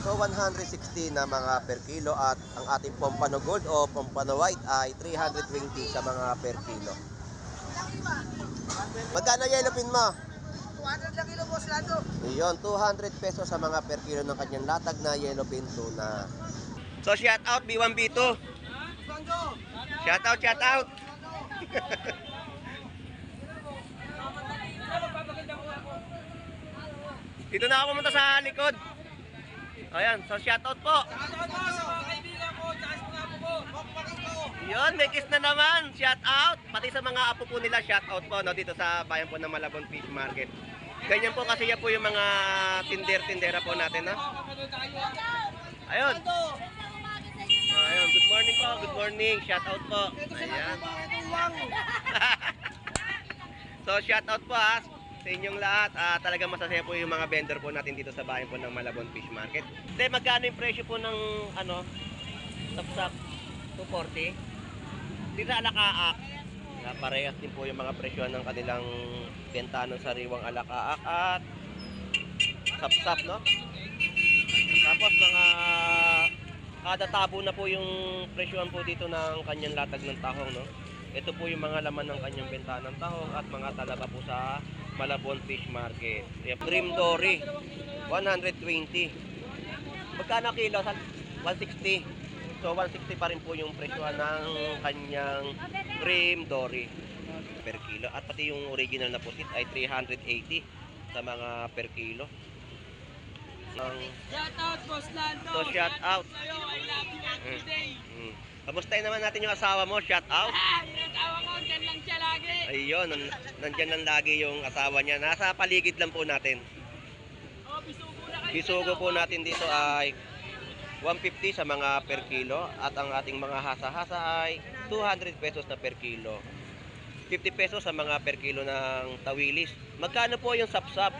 So 160 na mga per kilo at ang ating Pompano Gold o Pompano White ay 320 sa mga per kilo. Magkano yellow pin mo? 200 na kilo, boss Lando. Iyon, 200 pesos sa mga per kilo ng kanyang latag na yellow pin tuna. So shout out B1 B2. Shout out, shout out. Dito na ako pumunta sa likod. Ayan, so shout out po. Yun, may kiss na naman. Shout out. Pati sa mga apo po nila, shout out po no, dito sa bayan po ng Malabon Fish Market. Ganyan po kasi yan po yung mga tindera po natin. No? Ayun. Ayun, good morning po. Good morning. Shout out po. Ayan. So shout out po ha sa inyong lahat. Talagang masasaya po yung mga vendor po natin dito sa bayan po ng Malabon Fish Market. Then magkano yung presyo po ng ano, sapsap? 240. Dito sa alakaak, parehas din po yung mga presyo ng kanilang benta ng sariwang alakaak at sapsap, no? Tapos mga kada tabo na po yung presyoan po dito ng kanyang latag ng tahong, no? Ito po yung mga laman ng kanyang benta ng tahong at mga talaba po sa Malabon Fish Market. Cream Dory, 120. Magkano kilo? 160. So 160 pa rin po yung presyoan ng kanyang Cream Dory per kilo. At pati yung original na pusit ay 380 sa mga per kilo. Shout out, boss Lando. So shout out. I love you every day. Kamustahin naman natin yung asawa mo, shout out. Yung asawa ko, dyan lang siya lagi. Ayun, nandyan lang lagi yung asawa niya. Nasa paligid lang po natin. Oh, bisugo na kayo. Bisugo po natin dito ay 150 sa mga per kilo at ang ating mga hasa-hasa ay 200 pesos na per kilo. 50 pesos sa mga per kilo ng tawilis. Magkano po yung sapsap?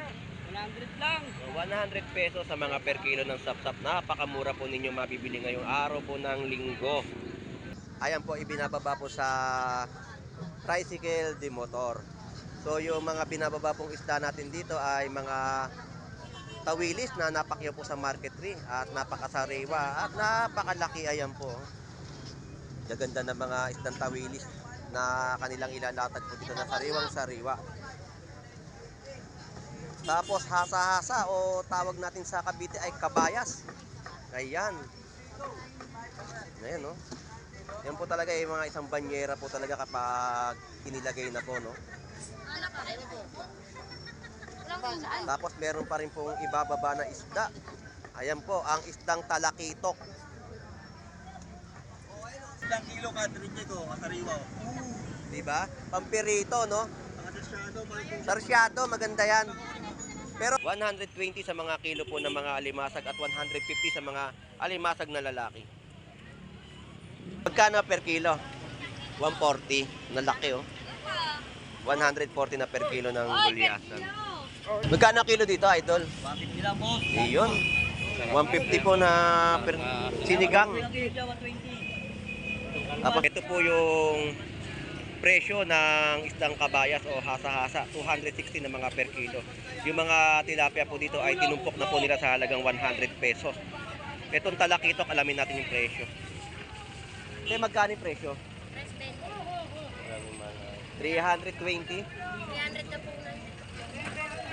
100 lang. 100 pesos sa mga per kilo ng sapsap. Napakamura po ninyo mabibili ngayong araw po ng linggo. Ayan po, ibinababa po sa tricycle de motor. So yung mga binababa pong isda natin dito ay mga tawilis na napakyaw po sa market tree at napakasariwa at napakalaki. Ayan po, gaganda ng mga isdang tawilis na kanilang ilalatag po dito na sariwang sariwa. Tapos hasa-hasa o tawag natin sa Cavite ay kabayas. Ayan. Ayan, no? Yan po talaga yung mga isang banyera po talaga kapag inilagay na po, no? Tapos meron pa rin pong ibababa na isda. Ayan po, ang isdang talakitok. Isang kilo kadrinje ko, kasariwa. Diba? Pampirito, no? Sarsyado, Sarsyado, maganda yan. Pero 120 sa mga kilo po ng mga alimasag at 150 sa mga alimasag na lalaki. Magkano per kilo? 140. Nalaki, oh. 140 na per kilo ng gulyasan. Magkano kilo dito, idol? 150 lang, boss. Iyon. 150 po na per sinigang. Tapos ito po yung presyo ng isdang kabayas o hasa-hasa, 260 na mga per kilo. Yung mga tilapia po dito ay tinumpok na po nila sa halagang 100 pesos. Itong talakitok, alamin natin yung presyo. Kaya magkano yung presyo? 320. 300 na po na.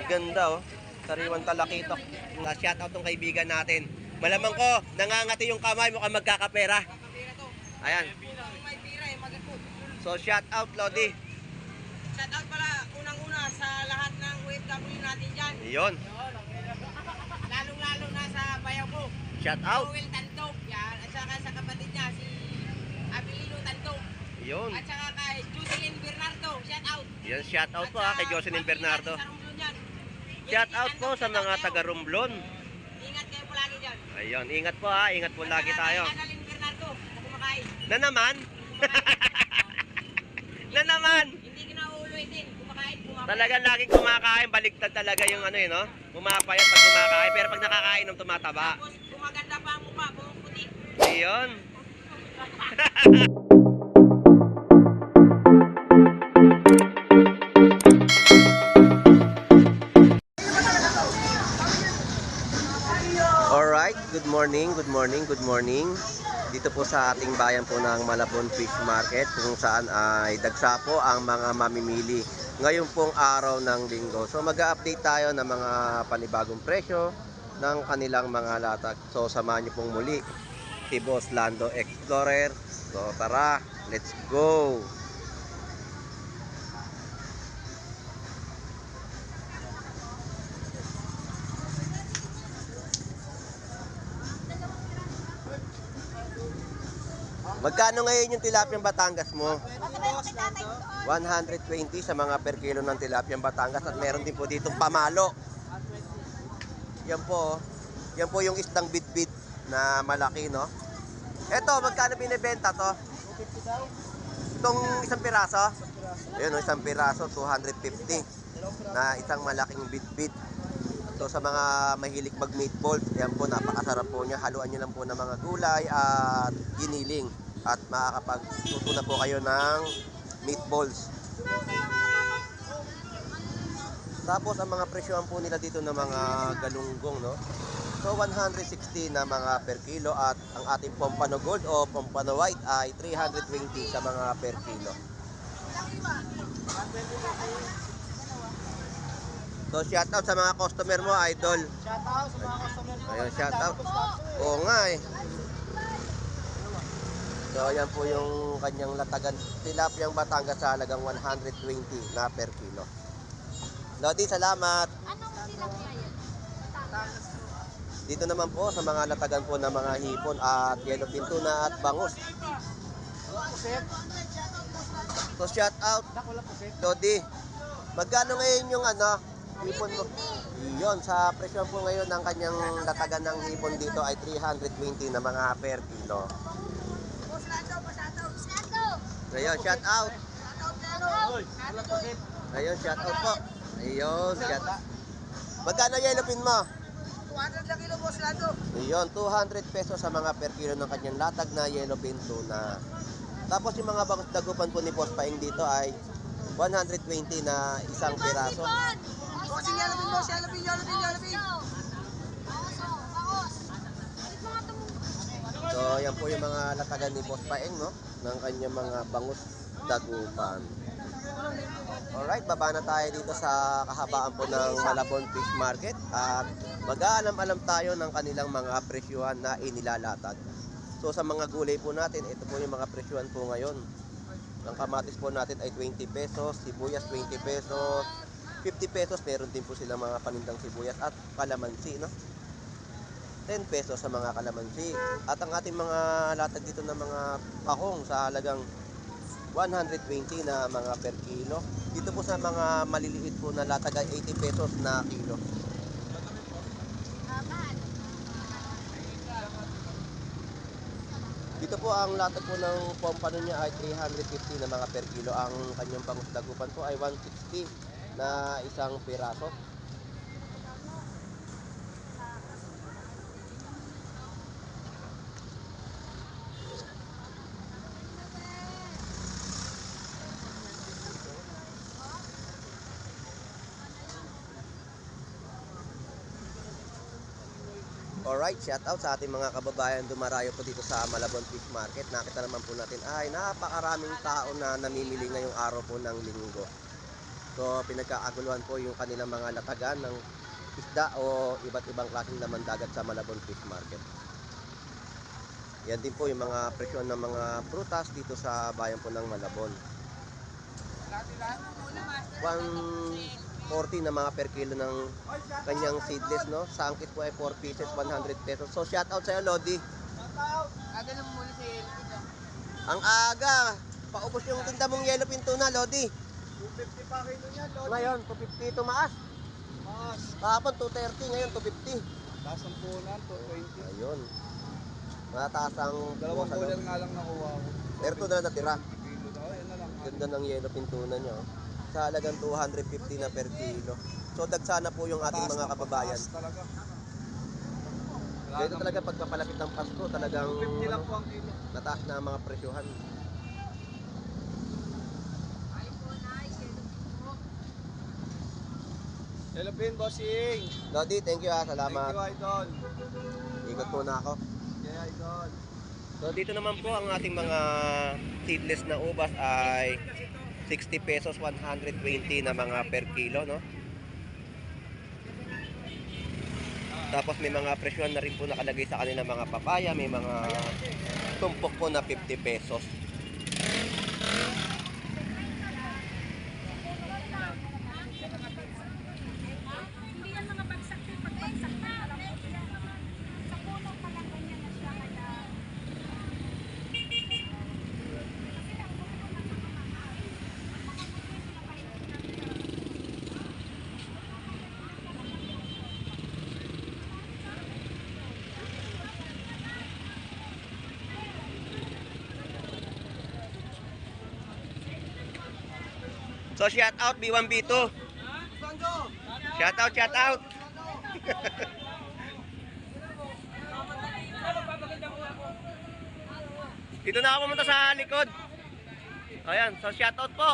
Ganda, oh. Sariwang talakitok. Shout out tong kaibigan natin. Malamang ko, nangangati yung kamay, mukhang magkakapera. Ayan. So shout out, Lodi. Shout out pala unang-una sa lahat ng OFW natin dyan. Iyon. Lalong-lalo na sa bayaw ko. Shout out. Joel Tantog. Yan. At saka sa kapatid niya, si Abilino Tantog. Iyon. At saka kay Jocelyn Bernardo. Shout out. Yan, shout out po ha, kay Jocelyn Bernardo. Sa Romblon yan. Shout out po sa mga taga Romblon. Ingat kayo po lagi dyan. Ayun, ingat po ha, ingat po lagi tayo. Annalyn Bernardo. Na kumakain. Na naman? Na naman? Hindi kinauuloy din. Kumakain. Talagang laging kumakain, baliktad talaga yung ano yun, no? Pumapayat pag kumakain, pero pag nakakain, tumataba. Tapos gumaganda pa ang mukha. Buong puti. Ayun. Alright, good morning, good morning, good morning. Dito po sa ating bayan po ng Malabon Fish Market kung saan ay dagsa po ang mga mamimili ngayon pong araw ng linggo. So mag-update tayo ng mga panibagong presyo ng kanilang mga latag. So samahan niyo pong muli si Boss Lando Explorer. So tara, let's go! Magkano ngayon yung tilapiyang Batangas mo? 120 sa mga per kilo ng tilapiyang Batangas at meron din po ditong pamalo. Yan po, yan po yung isdang bitbit na malaki, no? Eto, magkano binibenta to? Itong isang piraso? Ayun, isang piraso, 250 na isang malaking bitbit. So sa mga mahilig mag-meatballs, yan po, napakasarap po niya. Haluan niyo lang po ng mga gulay at giniling. At makakapagluto na po kayo ng meatballs. Tapos ang mga presyohan po nila dito ng mga galunggong, no? So 160 na mga per kilo at ang ating pompano gold o pompano white ay 320 sa mga per kilo. So shout out sa mga customer mo, idol. Shout out sa mga customer ko. Ayun, shout out. Oo nga eh. So ayan po yung kanyang latagan tilapiyang Batangas sa halagang 120 na per kilo. Lodi, salamat. Anong tilapia yan? Batangas. Dito naman po sa mga latagan po ng mga hipon at yellowfin tuna at bangus. So shout out, Lodi. Magkano ngayon yung hipon mo? Iyon, sa presyo po ngayon ng kanyang latagan ng hipon dito ay 320 na mga per kilo. Ayun, shout out. Ayun, shout out po. Ayun, shout out. Magkano yellowfin mo? 200 lang kilo, Boss Lando. Ayun, 200 pesos sa mga per kilo ng kanyang latag na yellowfin tuna. Tapos yung mga bangus dagupan po ni Boss Paing dito ay 120 na isang piraso. Bossing yalapin, boss. Yalapin. So, yan po yung mga latagan ni Boss Paeng, no? Ng kanyang mga bangus dagupan. Alright, baba na tayo dito sa kahabaan po ng Malabon Fish Market. At mag-aalam-alam tayo ng kanilang mga presyuhan na inilalatag. So, sa mga gulay po natin, ito po yung mga presyuhan po ngayon. Ang kamatis po natin ay 20 pesos, sibuyas 20 pesos, 50 pesos, meron din po silang mga panindang sibuyas at kalamansi, no? 10 pesos sa mga kalamansi. At ang ating mga latag dito ng mga pakong sa halagang 120 na mga per kilo. Dito po sa mga maliliit po na latag ay 80 pesos na kilo. Dito po ang latag po ng pompano niya ay 350 na mga per kilo. Ang kanyang bangus dagupan po ay 160 na isang piraso. Alright, shout out sa ating mga kababayan dumarayo po dito sa Malabon Fish Market. Nakita naman po natin ay napakaraming tao na namimili ngayong araw po ng linggo. So pinagkakaguluhan po yung kanilang mga latagan ng isda o iba't ibang klaseng laman dagat sa Malabon Fish Market. Yan din po yung mga presyon ng mga prutas dito sa bayan po ng Malabon. 140 na mga per kilo ng kanyang seedless, no? Sa angkit po ay 4 pieces, 100 pesos. So shout out sa'yo, Lodi. Aga naman muna si Elvin. Ang aga, paubos yung tinda mong yellowfin tuna, Lodi. 250 pa kilo niyan, Lodi. Ngayon, 250 tumaas. Mas. Kahapon 230, ngayon 250. Taas ang punan, 220. Ayun. Mataas ang Dalawang kulang nga lang nakuha ko. pero ito na natira. Kilo daw, yan na lang. Ganda ng yellowfin tuna nyo. Sa halagang 250 na per kilo. So dagsana po yung ating mga kababayan. Taas talaga. Dito talaga pagpapalapit ng Pasko, talagang 50 lang po ang kilo. nataas na ang mga presyohan. Hello, Pin, bossing. Lodi, thank you ha, salamat. Thank you, idol. Ikot po na ako. Kaya idol. So dito naman po ang ating mga seedless na ubas ay 60 pesos, 120 na mga per kilo, no? Tapos may mga presyon na rin po nakalagay sa kanila mga papaya, may mga tumpok po na 50 pesos. Hindi yan mga bagsak din. Pagbagsak na, alam ko sila. Sa puno pa lang ganyan na siya. Kaya, So shout out B1 B2. Shout out, shout out. Dito na ako pumunta sa likod. Ayan, so shout out po.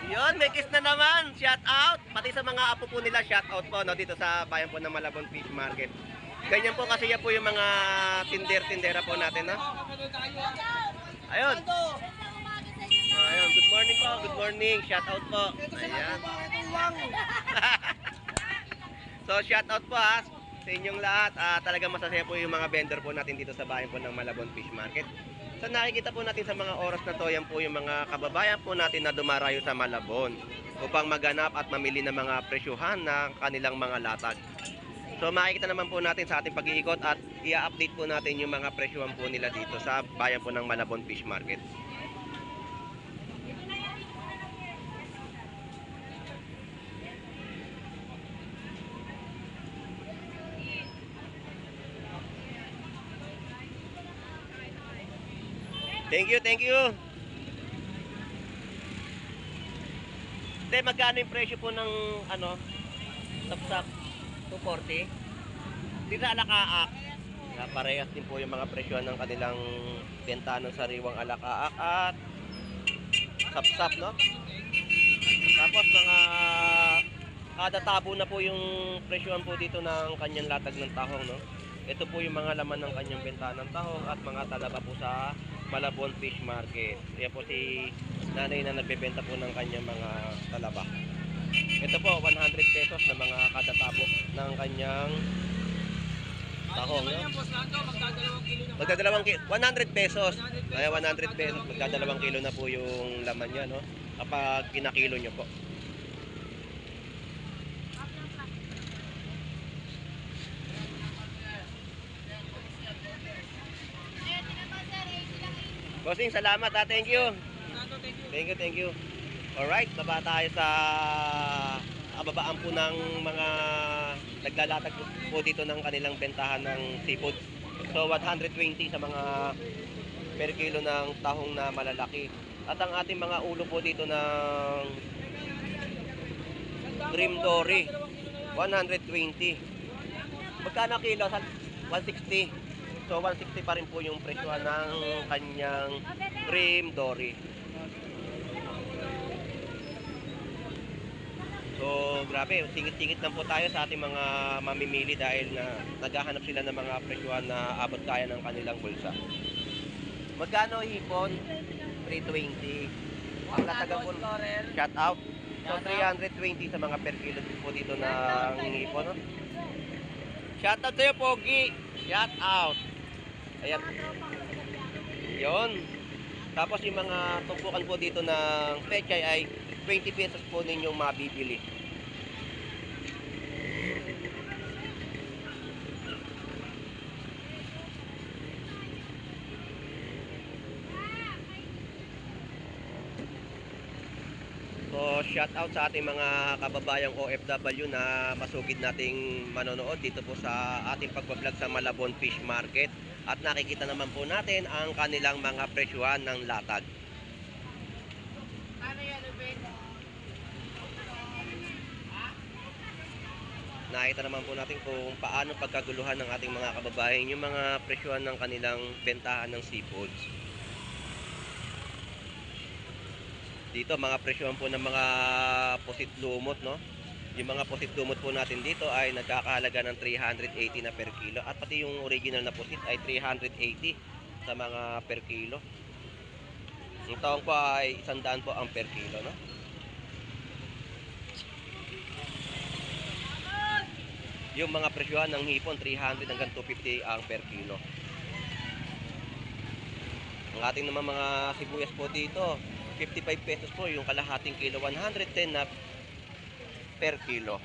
Yun, may kiss na naman. Shout out. Pati sa mga apo po nila, shout out po, no, dito sa bayan po ng Malabon Fish Market. Ganyan po kasi yan po yung mga tinder-tindera po natin, no? Ayun. Ayun, good morning po, good morning. Shout out po. Ayan. So shout out po sa inyong lahat. Talagang masasaya po yung mga vendor po natin dito sa bayan po ng Malabon Fish Market. So nakikita po natin sa mga oras na to, yan po yung mga kababayan po natin na dumarayo sa Malabon upang maganap at mamili ng mga presyuhan ng kanilang mga latag. So makikita naman po natin sa ating pag-iikot at i-update po natin yung mga presyuhan po nila dito sa bayan po ng Malabon Fish Market. Thank you, thank you. Te, magkano yung presyo po ng ano, sapsap? 240. Dito sa alakaak, parehas din po yung mga presyo ng kanilang benta ng sariwang alakaak at sapsap, no? Tapos mga kada tabo na po yung presyohan po dito ng kanyang latag ng tahong, no? Ito po yung mga laman ng kanyang benta ng tahong at mga talaba po sa Malabon Fish Market. Yan po si nanay na nagbebenta po ng kanyang mga talaba. Ito po, 100 pesos na mga kada tabo ng kanyang tahong. No? Magdadalawang kilo. 100 pesos. Ay, 100 pesos. Magdadalawang kilo na po yung laman niya, no? Kapag kinakilo nyo po. Bossing, salamat ha. Thank you. Thank you, thank you. Alright, baba tayo sa kababaan po ng mga naglalatag po dito ng kanilang bentahan ng seafood. So 120 sa mga per kilo ng tahong na malalaki. At ang ating mga ulo po dito ng cream dory, 120. Magkano kilo? 160. So 160 pa rin po yung presyo ng kanyang cream dory. So grabe, singit-singit lang po tayo sa ating mga mamimili dahil na naghahanap sila ng mga presyohan na abot kaya ng kanilang bulsa. Magkano hipon? 320. Ang latagan po, shout out. So 320 sa mga per kilo po dito ng hipon. No? Shout out sa'yo, Pogi. Shout out. Ayan. Yun. Tapos yung mga tumpukan po dito ng pechay ay 20 pesos po ninyong mabibili. So, shout out sa ating mga kababayang OFW na masugid nating manonood dito po sa ating pagbablog sa Malabon Fish Market. At nakikita naman po natin ang kanilang mga presyuhan ng latag. Nakita naman po natin kung paano pagkaguluhan ng ating mga kababayan yung mga presyuhan ng kanilang bentahan ng seafoods. Dito mga presyuhan po ng mga pusit lumot, no? Yung mga pusit dumot po natin dito ay nagkakahalaga ng 380 na per kilo. At pati yung original na pusit ay 380 sa mga per kilo. Yung taong po ay 100 po ang per kilo, no? Yung mga presyohan ng hipon, 300 hanggang 250 ang per kilo. Ang ating naman mga sibuyas po dito, 55 pesos po yung kalahating kilo, 110 na per kilo.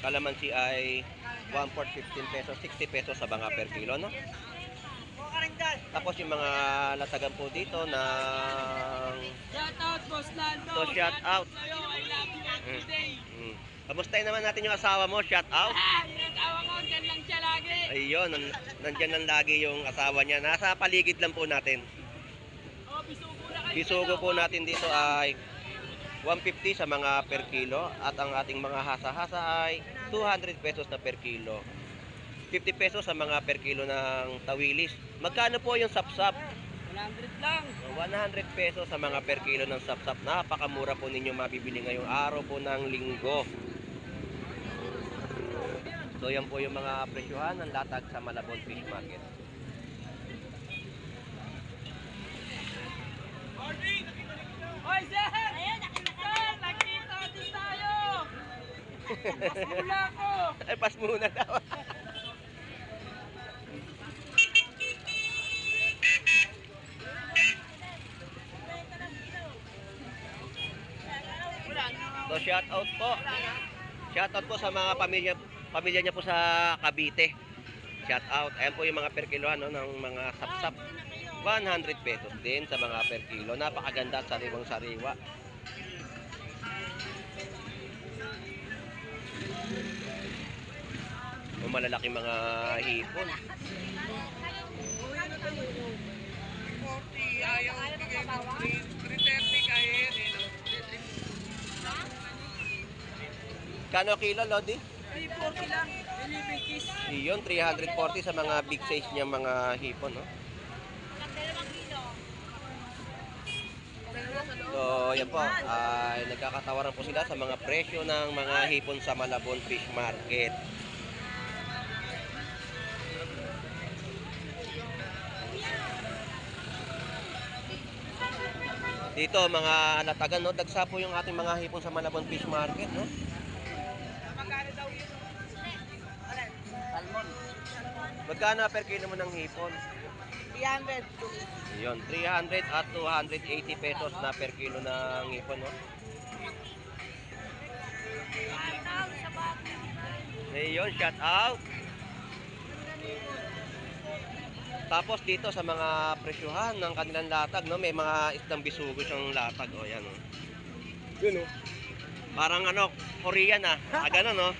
Kalamansi ay 1/4, 15 pesos, 60 pesos sa mga per kilo, no? Tapos yung mga latagan po dito ng Shout out, Boss Lando. So, shout out. Sa'yo, I love you every day. Kamustahin naman natin yung asawa mo, shout out. Yung asawa ko, dyan lang siya lagi. Ayun, nandyan lang lagi yung asawa niya. Nasa paligid lang po natin. Oh, bisugo na kayo. Bisugo po natin dito ay 150 sa mga per kilo. At ang ating mga hasa-hasa ay 200 pesos na per kilo. 50 pesos sa mga per kilo ng tawilis. Magkano po yung sapsap? 100 lang. 100 pesos sa mga per kilo ng sapsap. Napakamura po ninyo mabibili ngayong araw po ng linggo. So yan po yung mga presyohan ng latag sa Malabon Fish Market. Hoy, sir! Sir, nakita din tayo! Wala ko! Ay, pas muna daw. So shout out po. Shout out po sa mga pamilya niya po sa Cavite. Shout out. Ayan po yung mga per kilo ano, ng mga sapsap. 100 pesos din sa mga per kilo. Napakaganda at sariwang sariwa. O malalaking mga hipon. 40, ayaw bigay mo. 330 kaya yan eh. Kano kilo, Lodi? 340 lang. 11 kiss. Iyon, 340 sa mga big size niya mga hipon, no? So, yan po. Ay, nagkakatawaran po sila sa mga presyo ng mga hipon sa Malabon Fish Market. Dito, mga latagan, no? Dagsa po yung ating mga hipon sa Malabon Fish Market, no? Magkano daw yun? Salmon. Magkano per kilo mo ng hipon? 300. Yun, 300 at 280 pesos na per kilo ng hipon, no? Ayun, shout out. Tapos dito sa mga presyuhan ng kanilang latag, no, may mga isdang bisugo siyang latag, oh, yan, oh. Yun, oh. Parang ano, Korean ah. Ganun, no?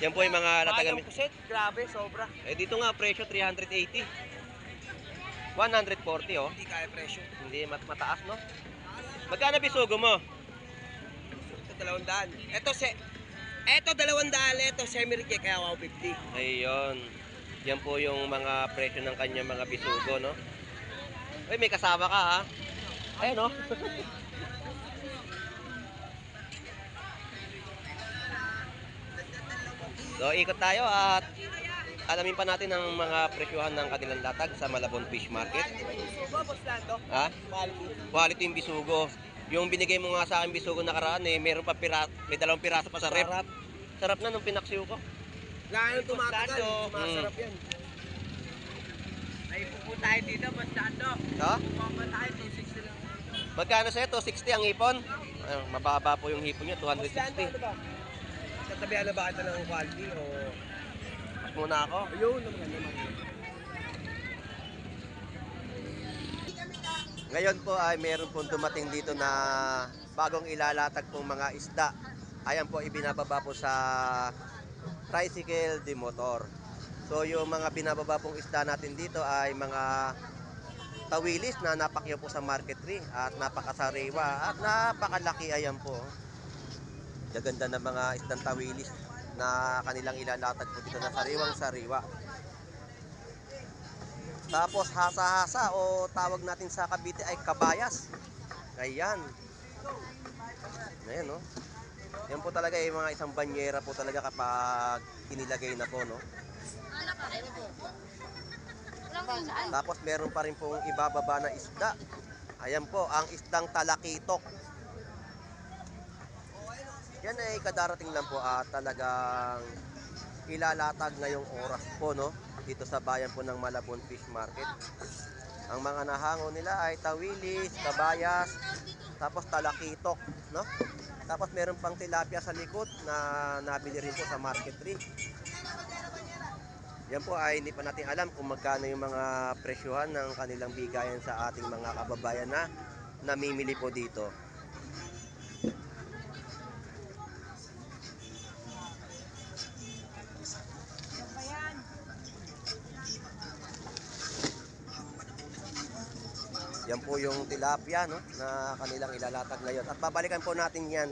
Yan po yung mga latagan. Pusit, grabe, sobra. Eh dito nga presyo 380. 140 oh. Hindi kaya presyo. Hindi mataas no. Magkano bisugo mo? Ito 200. Ito 200, ito semi-reject kaya 150. Ayun. Yan po yung mga presyo ng kanya mga bisugo no. Ay may kasama ka ha. Ayun no. So ikot tayo at alamin pa natin ang mga presyuhan ng kanilang latag sa Malabon Fish Market. Bisugo, Boss Lando. Ha? Quality. Quality yung bisugo. Yung binigay mo nga sa akin bisugo nakaraan eh, meron pa may 2 piraso pa sa rep. Sarap na nung pinaksiw ko. Lalo tumatagal, Mm. masarap yan. Ay, pupunta tayo dito, Boss Lando. Ha? Pupunta tayo, 260 lang. Magkano sa'yo? 260 ang hipon? Mababa po yung hipon niya, Boss Lando, 260. ano ba? Tatabihan na ba kita ng quality o... Mas muna ako. Ayun, naman naman. Ngayon po ay meron pong dumating dito na bagong ilalatag pong mga isda. Ayan po, ibinababa po sa tricycle de motor. So yung mga binababa pong isda natin dito ay mga tawilis na napakyaw po sa market tree at napakasariwa at napakalaki. Ayan po. Gaganda ng mga isdang tawilis na kanilang ilalatag po dito na sariwang sariwa. Tapos hasa-hasa o tawag natin sa Cavite ay kabayas. Ayan. Ayan, no? Yan po talaga yung mga isang banyera po talaga kapag inilagay na po, no? Tapos meron pa rin pong ibababa na isda. Ayan po, ang isdang talakitok. Yan ay kadarating lang po at talagang ilalatag ngayong oras po, no? Dito sa bayan po ng Malabon Fish Market. Ang mga nahango nila ay tawilis, kabayas, tapos talakitok, no? Tapos meron pang tilapia sa likod na nabili rin po sa Market 3. Yan po ay hindi pa natin alam kung magkano yung mga presyuhan ng kanilang bigayan sa ating mga kababayan na namimili po dito. Yan po yung tilapia, no, na kanilang ilalatag ngayon. At babalikan po natin yan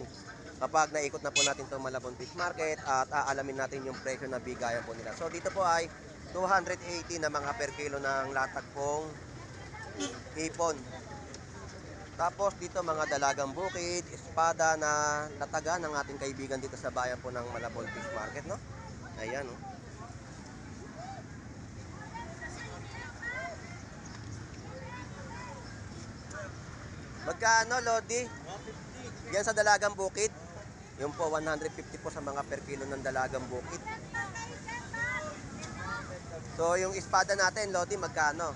kapag naikot na po natin itong Malabon Fish Market at aalamin natin yung presyo na bigayan po nila. So dito po ay 280 na mga per kilo ng latag pong hipon. Tapos dito mga dalagang bukid, espada na latagan ng ating kaibigan dito sa bayan po ng Malabon Fish Market, no? Ayan, no? Magkano, Lodi? 150. Yan sa dalagang bukid. Yung po, 150 po sa mga per kilo ng dalagang bukid. So, yung espada natin, Lodi, magkano?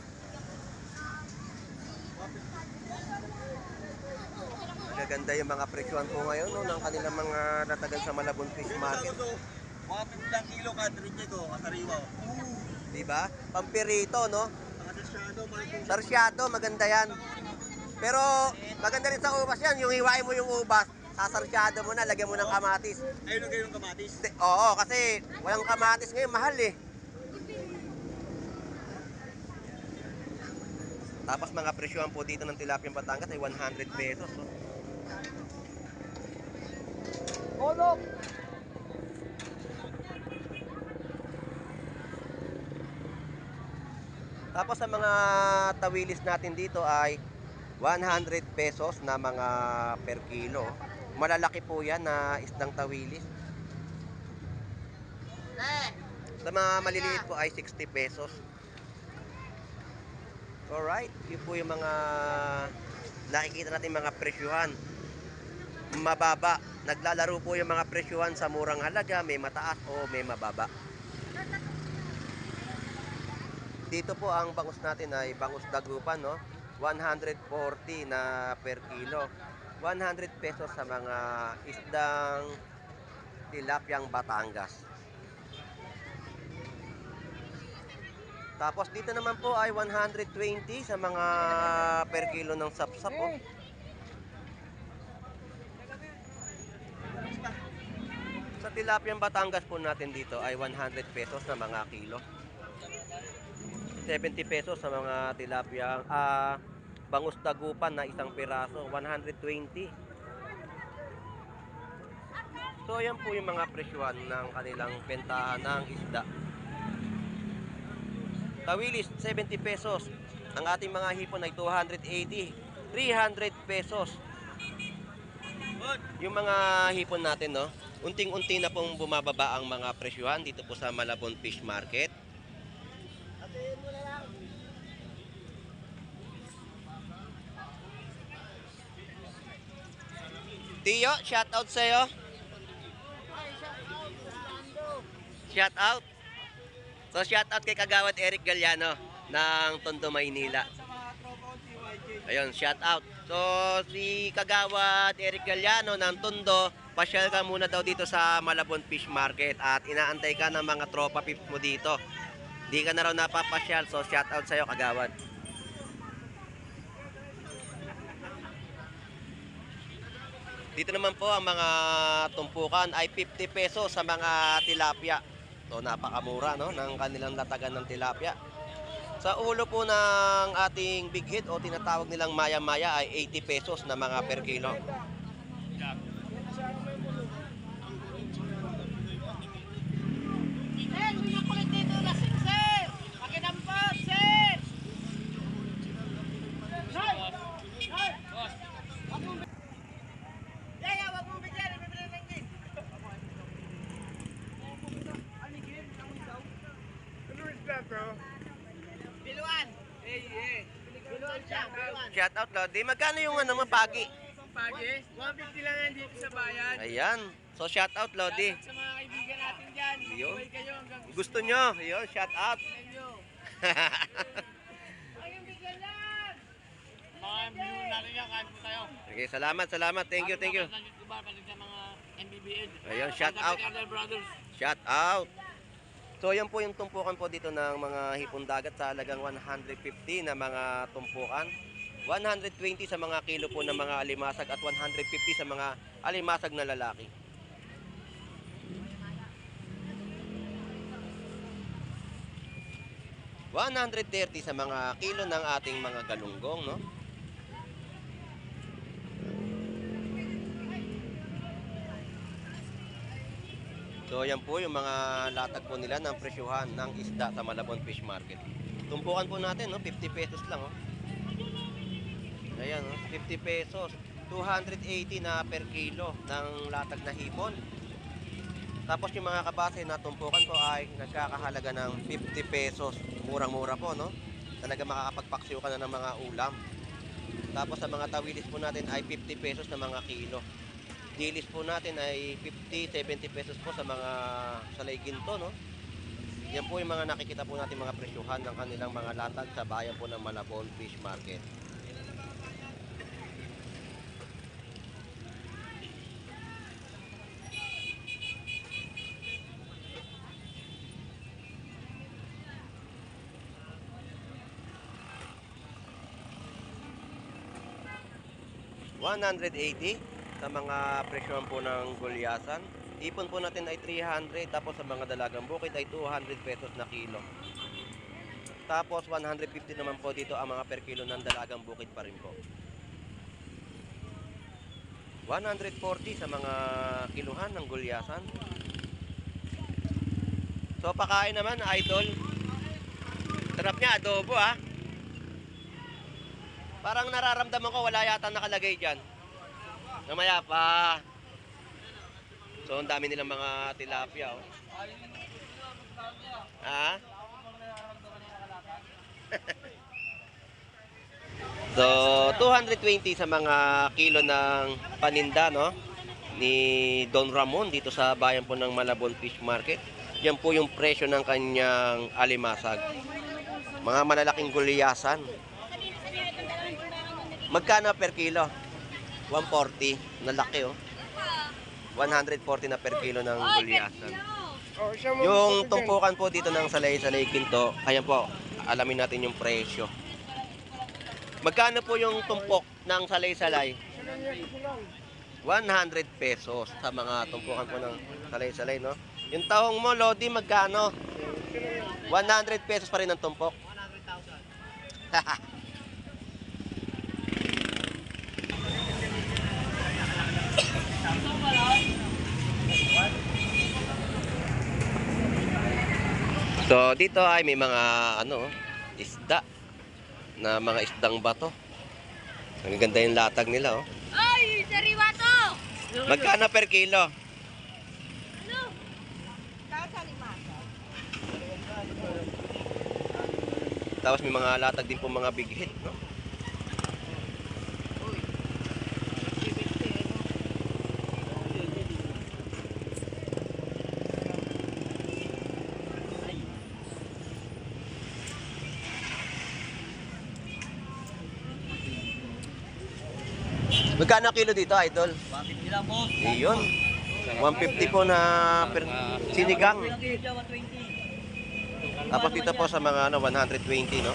Magaganda yung mga presyohan po ngayon, no, ng kanilang mga natagan sa Malabon Fish Market. Mga 50 kilo kadrinye ko, kasariwa. Diba? Pampirito, no? Sarsyado, malito. Sarsyado, maganda yan. Pero maganda rin sa ubas yan, yung hiwain mo yung ubas, sasarsyado mo na, lagyan mo ng kamatis. Ayun ang ganyan kamatis. Oo, kasi walang kamatis ngayon, mahal eh. Tapos mga presyohan po dito ng tilapia Batangas ay 100 pesos. Oh. Olok! Tapos sa mga tawilis natin dito ay 100 pesos na mga per kilo. Malalaki po yan na isdang tawilis. Sa mga maliliit po ay 60 pesos. Alright, yun po yung mga nakikita natin mga presyuhan. Mababa. Naglalaro po yung mga presyuhan sa murang halaga, may mataas o may mababa. Dito po ang bangus natin ay bangus dagupan, no? 140 na per kilo. 100 pesos sa mga isdang tilapyang Batangas. Tapos dito naman po ay 120 sa mga per kilo ng sapsap, oh. Sa tilapyang Batangas po natin dito ay 100 pesos na mga kilo. 70 pesos sa mga tilapyang bangus dagupan na isang piraso, 120. So yan po yung mga presyuhan ng kanilang bentahan ng isda. Tawilis 70 pesos. Ang ating mga hipon ay 280, 300 pesos. Yung mga hipon natin, no, unting-unti na pong bumababa ang mga presyuhan dito po sa Malabon Fish Market. Tiyo, shout out sa'yo. Shout out. So shout out kay Kagawad Eric Galliano ng Tondo, Maynila. Ayun, shout out. So si Kagawad Eric Galliano ng Tondo, pasyal ka muna daw dito sa Malabon Fish Market at inaantay ka ng mga tropa pips mo dito. Di ka na raw napapasyal, so shout out sa'yo, Kagawad. Dito naman po ang mga tumpukan ay 50 pesos sa mga tilapia. So napakamura, no, ng kanilang latagan ng tilapia. Sa ulo po ng ating big head o tinatawag nilang maya-maya ay 80 pesos na mga per kilo. Biluan. Biluan siya. Biluan. Shout out, Lodi. Magkano yung ano mo, pagi? Pagi, 150 lang yan dito sa bayan. Ayan. So, shout out, Lodi. Sa mga kaibigan natin dyan, Yun. buhay kayo hanggang Gusto nyo? Yun, shout out. inyo. Ayun, bigyan lang! Mga view natin yan, kain po tayo. Okay, salamat, salamat. Thank you, thank you. Balik sa mga MBBN. Ayun, shout out. Brothers. Shout out. So, yan po yung tumpukan po dito ng mga hipon dagat sa halagang 150 na mga tumpukan. 120 sa mga kilo po ng mga alimasag at 150 sa mga alimasag na lalaki. $130 sa mga kilo ng ating mga galunggong, no? So, yan po yung mga latag po nila ng presyuhan ng isda sa Malabon Fish Market. Tumpukan po natin, no? 50 pesos lang, oh. Ayan, no? 50 pesos. 280 na per kilo ng latag na hipon. Tapos yung mga kabase na tumpukan po ay nagkakahalaga ng 50 pesos. Murang-mura po, no? Talaga makakapagpaksiw ka na ng mga ulam. Tapos sa mga tawilis po natin ay 50 pesos na mga kilo. Dilis po natin ay 50, 70 pesos po sa mga salay ginto, no? Yan po yung mga nakikita po natin mga presyuhan ng kanilang mga latag sa bayan po ng Malabon Fish Market. $180 sa mga presyon po ng gulyasan. Ipon po natin ay 300, tapos sa mga dalagang bukid ay 200 pesos na kilo. Tapos 150 naman po dito ang mga per kilo ng dalagang bukid pa rin po. 140 sa mga kiluhan ng gulyasan. So pakain naman, idol. Sarap niya, adobo, ah. Parang nararamdaman ko wala yata nakalagay dyan. Namaya pa. So, ang dami nilang mga tilapia, oh. Ha? So, 220 sa mga kilo ng paninda, no? Ni Don Ramon dito sa bayan po ng Malabon Fish Market. Yan po yung presyo ng kanyang alimasag. Mga malalaking gulyasan. Magkano per kilo? 140 na laki, oh. 140 na per kilo ng gulyasan. Yung tumpukan po dito ng salay-salay ginto, ayan po, alamin natin yung presyo. Magkano po yung tumpok ng salay-salay? 100 pesos sa mga tumpukan po ng salay-salay, no? Yung tahong mo, Lodi, magkano? 100 pesos pa rin ang tumpok. 100,000. So dito ay may mga ano, isda na mga isdang bato. Ang ganda yung latag nila, oh. Ay, sariwa to! Magkano per kilo? Ano? Tapos may mga latag din po mga big hit, no? Magkano kilo dito, idol? 150 lang po. Iyon. 150 po na per sinigang. Tapos dito po sa mga ano 120, no?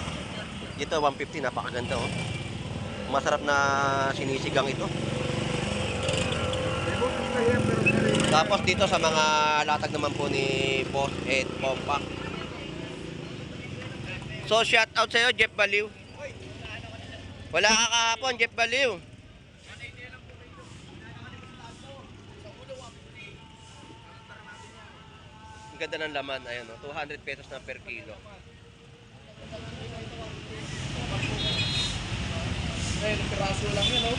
Dito 150, napakaganda, oh. Masarap na sinisigang ito. Tapos dito sa mga latag naman po ni Boss Ed Compact. So shout out sa iyo, Jeff Baliw. Wala ka kahapon, Jeff Baliw. Ganda ng laman, ayan, no? 200 pesos na per kilo. Eh, piraso lang yun, no?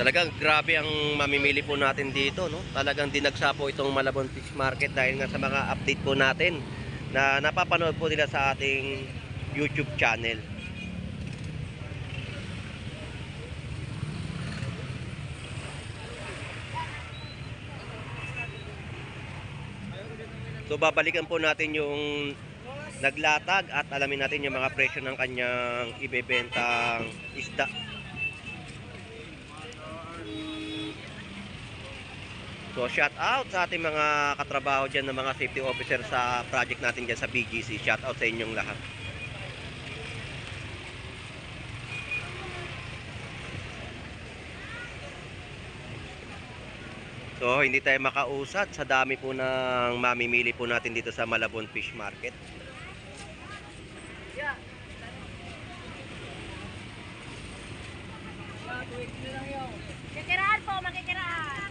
Talagang grabe ang mamimili po natin dito, no? Talagang dinagsa po itong Malabon Fish Market dahil nga sa mga update po natin na napapanood po nila sa ating YouTube channel. So babalikan po natin yung naglatag at alamin natin yung mga presyo ng kanyang ibebentang isda. So shout out sa ating mga katrabaho dyan ng mga safety officer sa project natin dyan sa BGC. Shout out sa inyong lahat. So hindi tayo makausat sa dami po ng mamimili po natin dito sa Malabon Fish Market. Kikiraan po, makikiraan.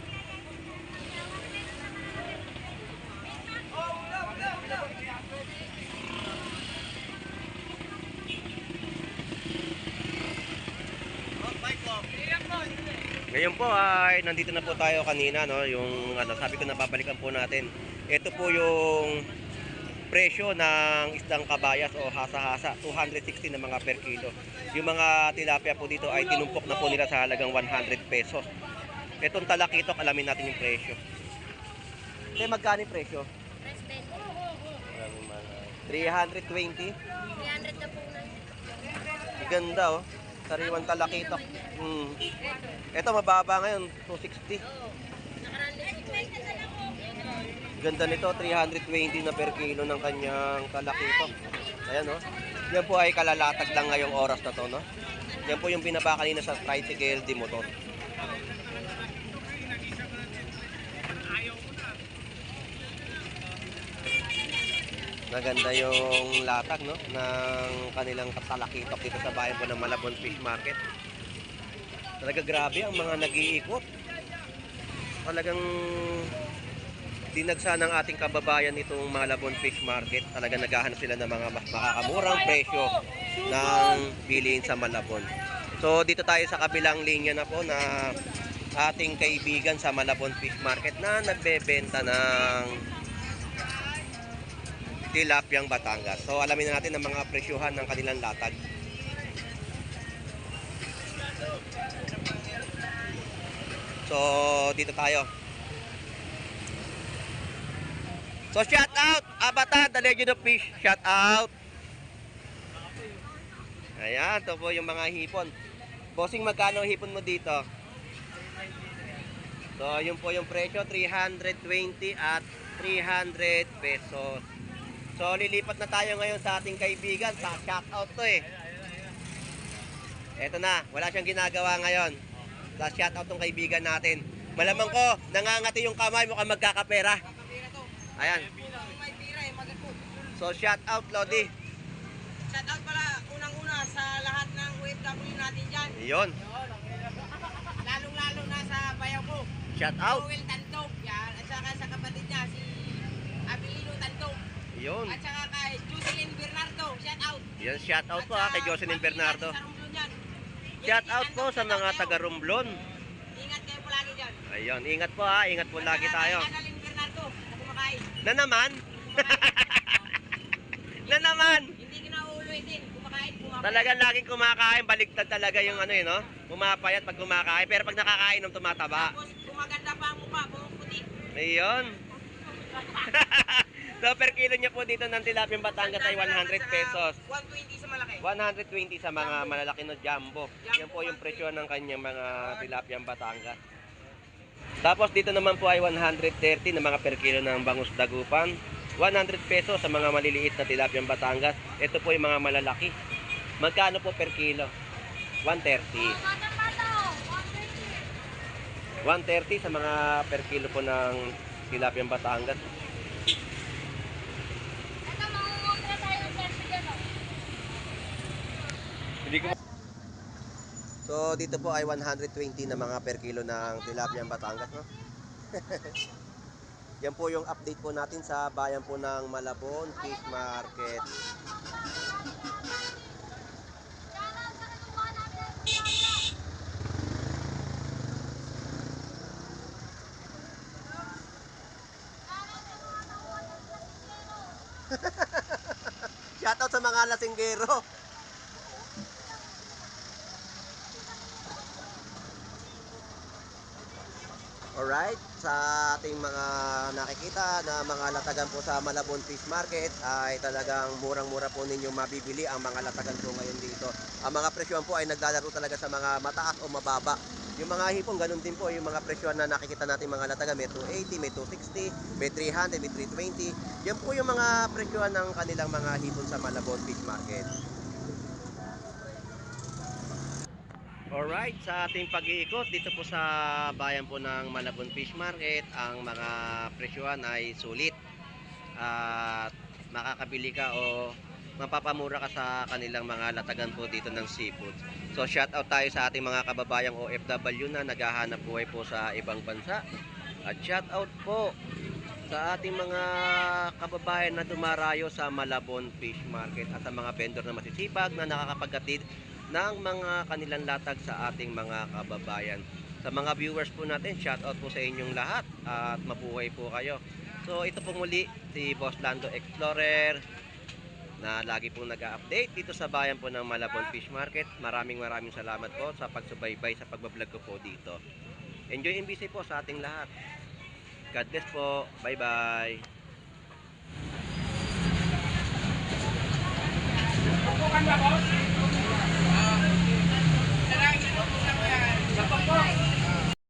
Ngayon po ay nandito na po tayo kanina, no, yung sabi ko na babalikan po natin. Ito po yung presyo ng isdang kabayas o hasa-hasa, 260 na mga per kilo. Yung mga tilapia po dito ay tinumpok na po nila sa halagang 100 pesos. Itong talakitok, alamin natin yung presyo. Kaya magkano yung presyo? 320. 300 na po na. Ganda, oh. Sariwang talakitok. Ito mababa ngayon, 260. Ganda nito, 320 na per kilo ng kanyang talakitok. Ayan, oh. Yan po ay kalalatag lang ngayong oras na to, no? Yan po yung binaba kanina sa tricycle di motor. Maganda yung latag, no, ng kanilang talakitok dito sa bayan po ng Malabon Fish Market. Talaga grabe ang mga nag-iikot. Talagang dinagsa ng ating kababayan itong Malabon Fish Market. Talaga naghahanap sila ng mga mas makakamurang presyo ng bilihin sa Malabon. So dito tayo sa kabilang linya na po na ating kaibigan sa Malabon Fish Market na nagbebenta ng tilapyang Batangas. So alamin na natin ang mga presyuhan ng kanilang latag. So dito tayo. So shout out Abata, the Legend of Fish. Shout out. Ayan, ito po yung mga hipon. Bossing, magkano hipon mo dito? So yun po yung presyo, 320 at 300 pesos. So lilipat na tayo ngayon sa ating kaibigan. Sa shout out to eh. Eto na, wala siyang ginagawa ngayon. Sa shout out tong kaibigan natin. Malamang ko, nangangati yung kamay, mukhang magkakapera. Ayan. So shout out Lodi. Shout out pala unang-una sa lahat ng OFW natin dyan. Iyon. Lalong-lalo na sa bayaw ko. Shout out. Joel Tantog. Yan. At saka sa kapatid niya, si Abilino Tantog. Iyon. At saka kay Jocelyn Bernardo. Shout out. Yan, shout out po kay Jocelyn Bernardo. Sa Romblon yan. Shout out po sa mga taga Romblon. Ingat kayo palagi dyan. Ayun, ingat po ingat po lagi At saka tayo. kay Annalyn Bernardo. Na kumakain. Na naman? Na naman? Hindi kinauulitin. Kumakain. Talagang laging kumakain, baligtad talaga yung no? Pumapayat pag kumakain, pero pag nakakain ng tumataba. Tapos kumaganda pa ang mukha. Pumuputi. Ayun. So per kilo niya po dito ng tilapia Batangas ay 100 pesos. 120 sa malaki. 120 sa mga malalaki na jumbo. Yan po yung presyo ng kanyang mga tilapia Batangas. Tapos dito naman po ay 130 na mga per kilo ng bangus dagupan. 100 pesos sa mga maliliit na tilapia Batangas. Ito po yung mga malalaki. Magkano po per kilo? 130. 130 sa mga per kilo po ng tilapia Batangas. Ito, mangungutra tayo ng selfie dyan, oh. So dito po ay 120 na mga per kilo ng tilapia Batangas, no? Yan po yung update po natin sa bayan po ng Malabon Fish Market. Shoutout sa mga lasinggero. Alright, sa ating mga nakikita na mga latagan po sa Malabon Fish Market ay talagang murang-mura po ninyo mabibili ang mga latagan po ngayon dito. Ang mga presyon po ay naglalaro talaga sa mga mataas o mababa. Yung mga hipon, ganun din po yung mga presyon na nakikita natin mga latagan. May 280, may 260, may 300, may 320. Yan po yung mga presyon ng kanilang mga hipon sa Malabon Fish Market. Alright, sa ating pag-iikot dito po sa bayan po ng Malabon Fish Market, ang mga presyohan ay sulit at makakabili ka o mapapamura ka sa kanilang mga latagan po dito ng seafood. So shout out tayo sa ating mga kababayang OFW na naghahanap buhay po sa ibang bansa. At shout out po sa ating mga kababayan na dumarayo sa Malabon Fish Market at sa mga vendor na masisipag na nakakapaghatid ng mga kanilang latag sa ating mga kababayan. Sa mga viewers po natin, shout out po sa inyong lahat at mabuhay po kayo. So ito po muli si Boss Lando Explorer na lagi pong nag-update dito sa bayan po ng Malabon Fish Market. Maraming salamat po sa pagsubaybay sa pagbablog ko po dito. Enjoy and busy po sa ating lahat. God bless po. Bye-bye. Sa